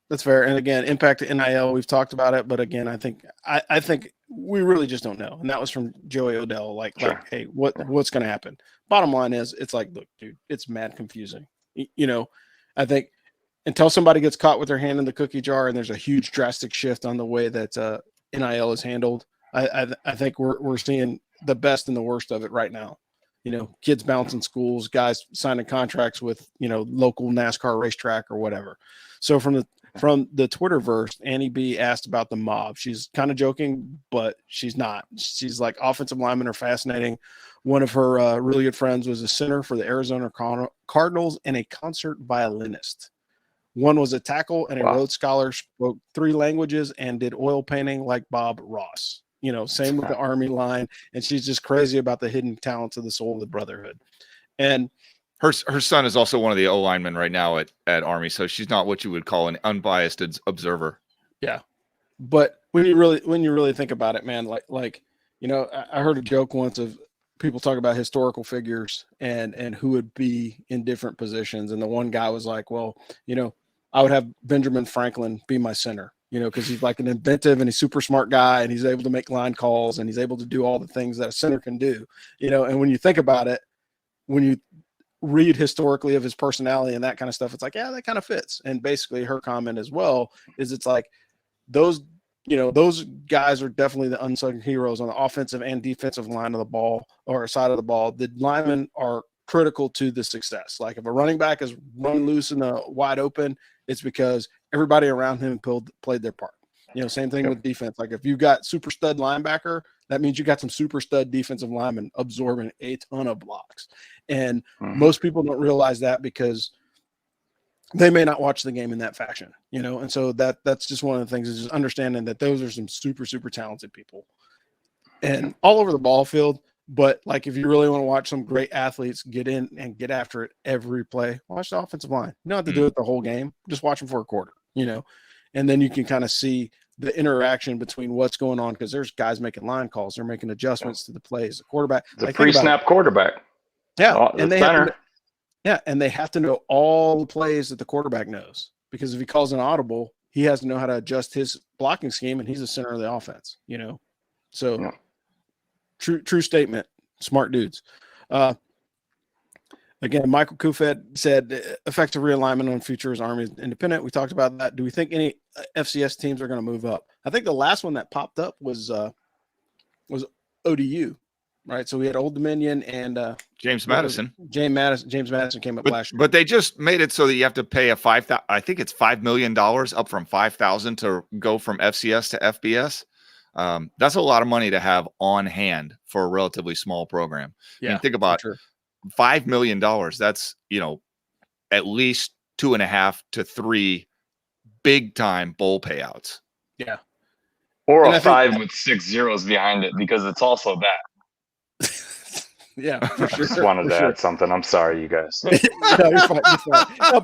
That's fair. And again, impact to NIL, we've talked about it, but again, I think we really just don't know. And that was from Joey Odell. Like, hey, what's going to happen? Bottom line is, it's like, look, dude, it's mad confusing. I think until somebody gets caught with their hand in the cookie jar and there's a huge drastic shift on the way that NIL is handled, I think we're seeing the best and the worst of it right now. Kids bouncing schools, guys signing contracts with, local NASCAR racetrack or whatever. So from the Twitterverse, Annie B asked about the mob. She's kind of joking, but she's not. She's like, offensive linemen are fascinating. One of her really good friends was a center for the Arizona Cardinals and a concert violinist. One was a tackle and a Rhodes Scholar, spoke 3 languages and did oil painting like Bob Ross. Same with the Army line. And she's just crazy about the hidden talents of the soul of the brotherhood. And her son is also one of the O linemen right now at Army. So she's not what you would call an unbiased observer. Yeah. But when you really think about it, man, like, I heard a joke once of people talk about historical figures and who would be in different positions. And the one guy was like, well, I would have Benjamin Franklin be my center. Because he's like an inventive and he's super smart guy and he's able to make line calls and he's able to do all the things that a center can do, and when you think about it, when you read historically of his personality and that kind of stuff, it's like, yeah, that kind of fits. And basically her comment as well is it's like those guys are definitely the unsung heroes on the offensive and defensive line of the ball or side of the ball. The linemen are critical to the success. Like if a running back is running loose in the wide open, it's because everybody around him played their part. Same thing with defense. Like if you got super stud linebacker, that means you got some super stud defensive linemen absorbing a ton of blocks. And most people don't realize that because they may not watch the game in that fashion, and so that's just one of the things is just understanding that those are some super, super talented people and all over the ball field. But like, if you really want to watch some great athletes get in and get after it every play, watch the offensive line. You don't have to do it the whole game. Just watch them for a quarter, and then you can kind of see the interaction between what's going on. Cause there's guys making line calls. They're making adjustments to the plays, the quarterback, the pre-snap quarterback. Yeah. And they have to know all the plays that the quarterback knows, because if he calls an audible, he has to know how to adjust his blocking scheme, and he's the center of the offense, So true statement. Smart dudes. Again, Michael Kufed said effective realignment on future is Army independent. We talked about that. Do we think any FCS teams are going to move up? I think the last one that popped up was ODU, right? So we had Old Dominion and James Madison. James Madison came up last year. But they just made it so that you have to pay I think it's $5 million up from $5,000 to go from FCS to FBS. That's a lot of money to have on hand for a relatively small program. Yeah, I mean, think about $5 million. That's, at least 2.5 to 3 big time bowl payouts. Yeah. Or a 5 with 6 zeros behind it, because it's also that. Yeah, for sure. I just wanted to add something. I'm sorry, you guys. No, you're fine. No,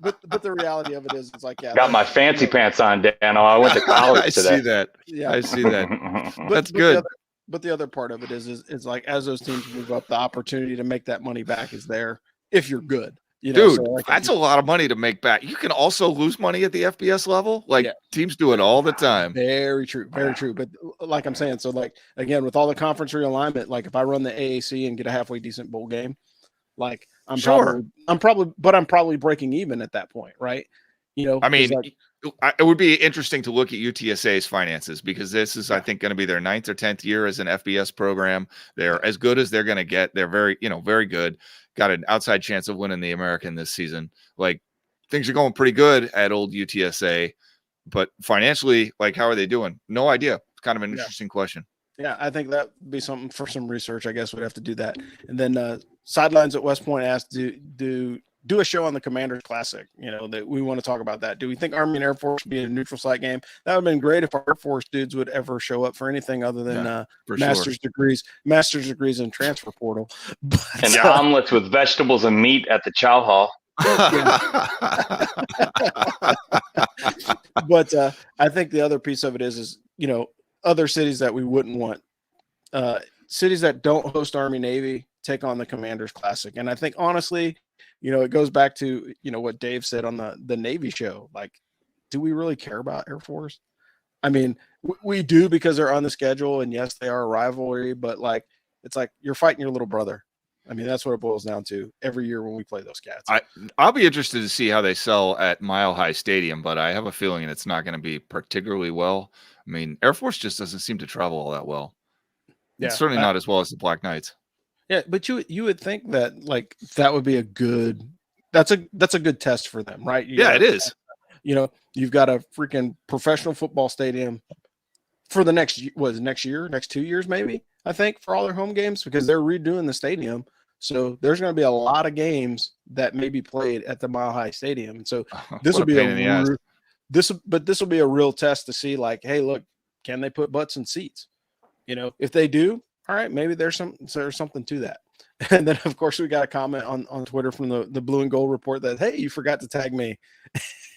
but the reality of it is, it's like, yeah. Got my fancy pants on, Dano. I went to college today. I see that. Yeah, I see that. That's good. But the other part of it is like, as those teams move up, the opportunity to make that money back is there if you're good. Dude, so like, that's a lot of money to make back. You can also lose money at the FBS level. Like, teams do it all the time. Very true. Very true. But like I'm saying, so like, again, with all the conference realignment, like if I run the AAC and get a halfway decent bowl game, like I'm probably breaking even at that point. Right. I mean, it would be interesting to look at UTSA's finances, because this is, I think, going to be their 9th or 10th year as an FBS program. They're as good as they're going to get. They're very, very good. Got an outside chance of winning the American this season. Like, things are going pretty good at old UTSA, but financially, like, how are they doing? No idea. It's kind of an interesting question. Yeah, I think that would be something for some research. I guess we'd have to do that. And then Sidelines at West Point asked, do do a show on the Commanders Classic. That we want to talk about that. Do we think Army and Air Force should be a neutral site game? That would have been great if our Air Force dudes would ever show up for anything other than master's degrees in transfer portal. And omelets with vegetables and meat at the chow hall. But I think the other piece of it is other cities that we wouldn't want, cities that don't host Army Navy take on the Commanders Classic. And I think honestly, it goes back to what Dave said on the Navy show. Like, do we really care about Air Force? I mean, we do because they're on the schedule, and yes, they are a rivalry, but like it's like you're fighting your little brother. I mean, that's what it boils down to every year when we play those cats. I'll be interested to see how they sell at Mile High Stadium, but I have a feeling it's not going to be particularly well. I mean, Air Force just doesn't seem to travel all that well. Yeah, it's certainly not as well as the Black Knights. Yeah, but you would think that like that would be a good that's a good test for them, right? It is. You've got a freaking professional football stadium for the next 2 years maybe, I think, for all their home games, because they're redoing the stadium. So there's going to be a lot of games that may be played at the Mile High Stadium. And so this will be this will be a real test to see, like, hey, look, can they put butts in seats? If they do, all right, maybe there's something to that. And then, of course, we got a comment on Twitter from the Blue and Gold Report that, hey, you forgot to tag me.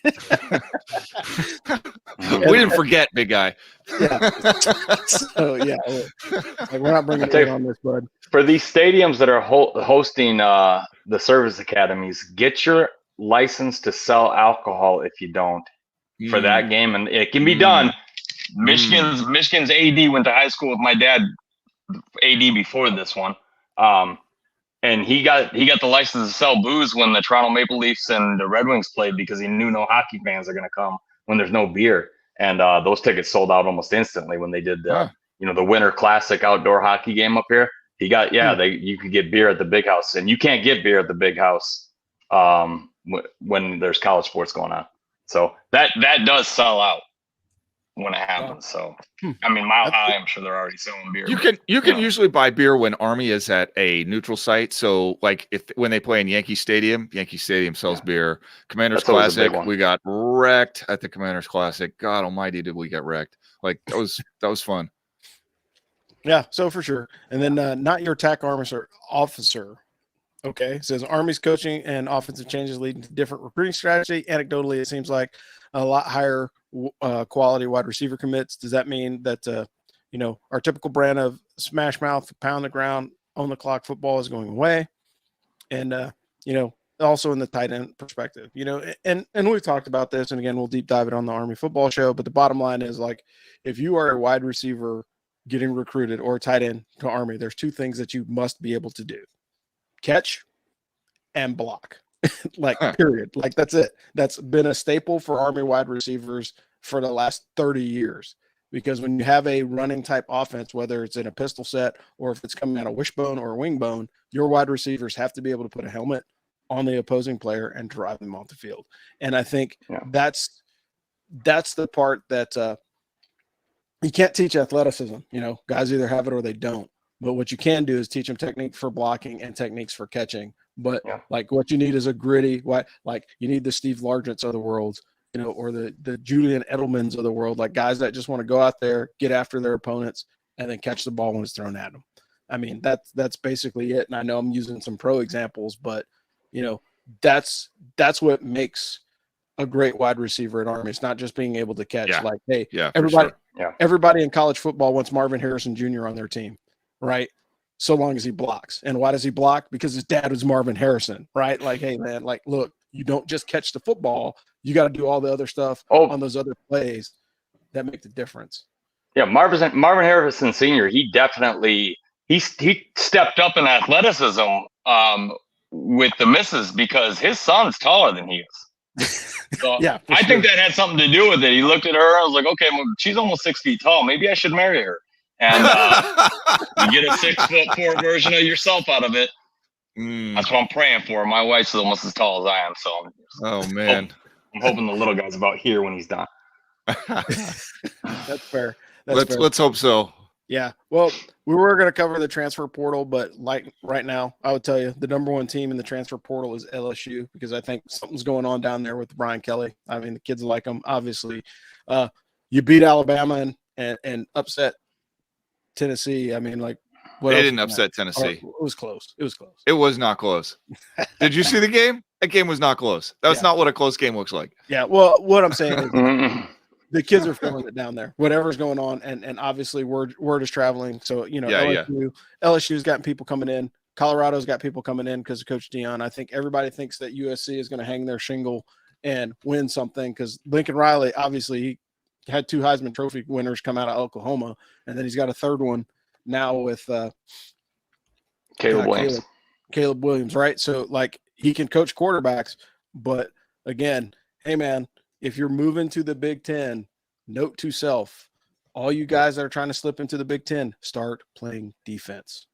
We didn't forget, big guy. Yeah. So, yeah, we're not bringing it on this, bud. For these stadiums that are hosting the service academies, get your license to sell alcohol if you don't for that game. And it can be done. Michigan's AD went to high school with my dad, AD before this one. And he got the license to sell booze when the Toronto Maple Leafs and the Red Wings played, because he knew no hockey fans are going to come when there's no beer. And those tickets sold out almost instantly when they did the Winter Classic outdoor hockey game up here. He got you could get beer at the Big House, and you can't get beer at the Big House when there's college sports going on. So that does sell out when it happens. So I mean, Mile High, I'm sure they're already selling beer. You can usually buy beer when Army is at a neutral site. So like when they play in Yankee Stadium sells beer. Commanders Classic, we got wrecked at the Commanders Classic. God almighty, did we get wrecked. Like that was fun. Yeah, so for sure. And then not your attack officer. Okay, says Army's coaching and offensive changes leading to different recruiting strategy. Anecdotally, it seems like a lot higher quality wide receiver commits. Does that mean that our typical brand of smash mouth, pound the ground, on the clock football is going away? And also in the tight end perspective, and we've talked about this, and again, we'll deep dive it on the Army football show. But the bottom line is, like, if you are a wide receiver getting recruited or a tight end to Army, there's two things that you must be able to do: catch and block. Period. Like, that's it. That's been a staple for Army wide receivers for the last 30 years. Because when you have a running type offense, whether it's in a pistol set or if it's coming out of wishbone or wingbone, your wide receivers have to be able to put a helmet on the opposing player and drive them off the field. And I think that's the part that you can't teach athleticism. Guys either have it or they don't. But what you can do is teach them technique for blocking and techniques for catching. But like, what you need is a gritty, like you need the Steve Largents of the world, or the Julian Edelmans of the world, like guys that just want to go out there, get after their opponents, and then catch the ball when it's thrown at them. I mean, that's basically it. And I know I'm using some pro examples, but that's what makes a great wide receiver at Army. It's not just being able to catch. Like, hey, everybody in college football wants Marvin Harrison Jr. on their team, right? So long as he blocks. And why does he block? Because his dad was Marvin Harrison, right? Like, hey, man, like, look, you don't just catch the football. You got to do all the other stuff on those other plays that make the difference. Yeah, Marvin Harrison Sr., he definitely he stepped up in athleticism with the misses because his son's taller than he is. So I think that had something to do with it. He looked at her and was like, okay, well, she's almost 6 feet tall. Maybe I should marry her. And you get a 6'4" version of yourself out of it. That's what I'm praying for. My wife's almost as tall as I am, so I'm hoping the little guy's about here when he's done. That's fair. Let's hope so. Yeah. Well, we were going to cover the transfer portal, but like right now, I would tell you the number one team in the transfer portal is LSU because I think something's going on down there with Brian Kelly. I mean, the kids like him, obviously. You beat Alabama and upset Tennessee. I mean, like, what They else didn't was upset that? Tennessee. It was close. It was close. It was not close. Did you see the game? That game was not close. That's not what a close game looks like. Yeah. Well, what I'm saying is the kids are feeling it down there, whatever's going on. And obviously word is traveling. So, you know, LSU's gotten people coming in. Colorado's got people coming in because of Coach Dion. I think everybody thinks that USC is going to hang their shingle and win something because Lincoln Riley, obviously, he had 2 Heisman Trophy winners come out of Oklahoma, and then he's got a third one now with Caleb Williams, right? So, like, he can coach quarterbacks, but again, hey, man, if you're moving to the Big Ten, note to self, all you guys that are trying to slip into the Big Ten, start playing defense.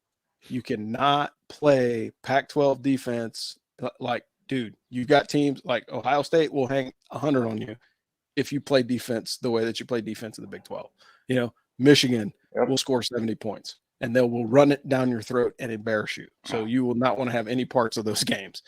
You cannot play Pac-12 defense. Like, dude, you've got teams like Ohio State will hang 100 on you if you play defense the way that you play defense in the Big 12. You know, Michigan will score 70 points, and they will run it down your throat and embarrass you. So you will not want to have any parts of those games.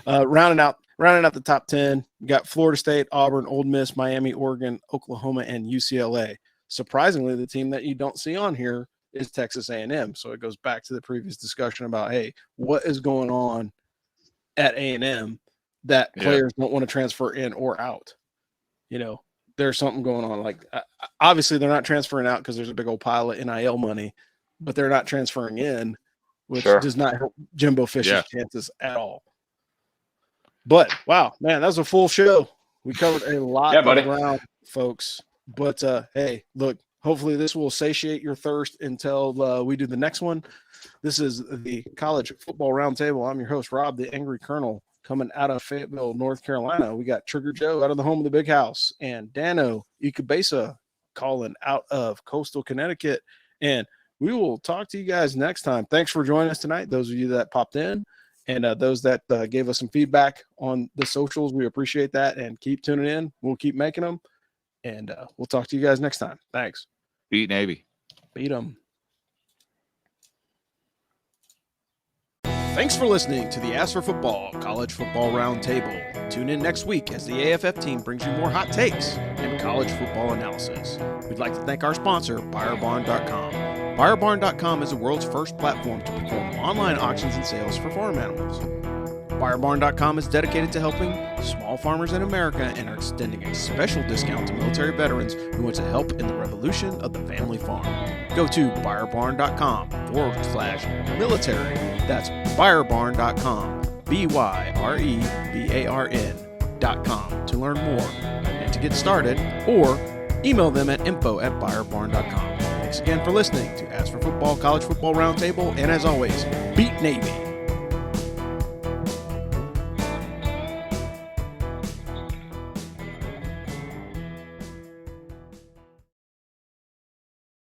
Rounding out the top 10, you got Florida State, Auburn, Ole Miss, Miami, Oregon, Oklahoma, and UCLA. Surprisingly, the team that you don't see on here is Texas A&M. So it goes back to the previous discussion about, hey, what is going on at A&M that players don't want to transfer in or out? You know, there's something going on. Like, obviously they're not transferring out because there's a big old pile of NIL money, but they're not transferring in, which does not help Jimbo Fisher's chances at all. But wow, man, that was a full show. We covered a lot of ground, folks. But hey, look, hopefully this will satiate your thirst until we do the next one. This is the College Football Roundtable. I'm your host, Rob, the Angry Colonel, coming out of Fayetteville, North Carolina. We got Trigger Joe out of the home of the Big House, and Dano Ikebesa calling out of coastal Connecticut. And we will talk to you guys next time. Thanks for joining us tonight, those of you that popped in, and those that gave us some feedback on the socials. We appreciate that, and keep tuning in. We'll keep making them, and we'll talk to you guys next time. Thanks. Beat Navy. Beat them. Thanks for listening to the Ask for Football College Football Roundtable. Tune in next week as the AFF team brings you more hot takes and college football analysis. We'd like to thank our sponsor, BuyerBarn.com. BuyerBarn.com is the world's first platform to perform online auctions and sales for farm animals. BuyerBarn.com is dedicated to helping small farmers in America and are extending a special discount to military veterans who want to help in the revolution of the family farm. Go to BuyerBarn.com/military. That's BuyerBarn.com, BYREBARN.com to learn more and to get started, or email them at info@BuyerBarn.com. Thanks again for listening to Ask for Football College Football Roundtable, and as always, beat Navy.